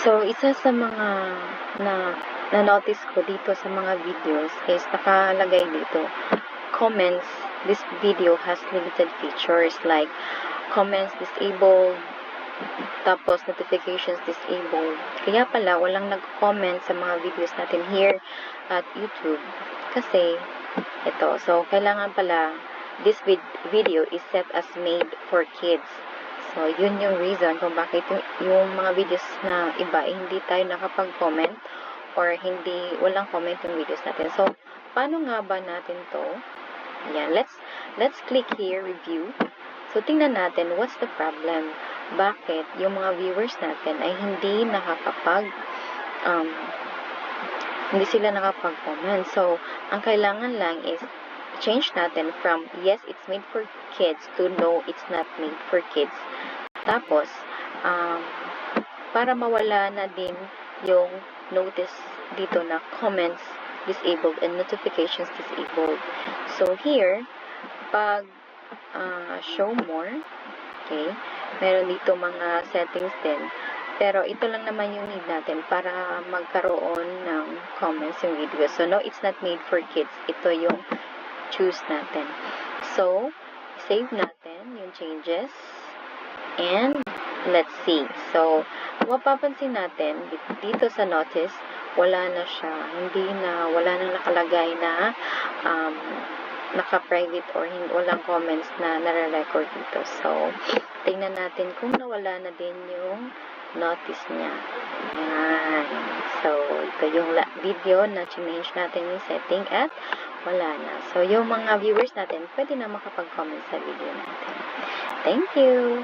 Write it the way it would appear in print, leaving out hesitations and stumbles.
So, isa sa mga na-notice ko dito sa mga videos is nakalagay dito, comments, this video has limited features like comments disabled, tapos notifications disabled. Kaya pala, walang nag-comment sa mga videos natin here at YouTube. Kasi, ito. So, kailangan pala, this video is set as made for kids. So, yun yung reason kung bakit yung mga videos na iba, hindi tayo nakapag-comment or walang comment yung videos natin. So, paano nga ba natin to? Yan, let's click here, review. So, tingnan natin, what's the problem? Bakit yung mga viewers natin ay hindi sila nakapag-comment. So, ang kailangan lang is change natin from yes, it's made for kids to no, it's not made for kids. Tapos, para mawala na din yung notice dito na comments disabled and notifications disabled. So, here, pag show more, okay, meron dito mga settings din. Pero ito lang naman yung need natin para magkaroon ng comments yung video. So, no, it's not made for kids. Ito yung choose natin. So, save natin yung changes. And, let's see. So, mapapansin natin, dito sa notice, wala na siya. Wala na nakalagay na naka-private or walang comments na nare-record dito. So, tingnan natin kung nawala na din yung notice niya. Ayan. So, ito yung video na change natin yung setting at wala na. So, yung mga viewers natin, pwede na makapag-comment sa video natin. Thank you!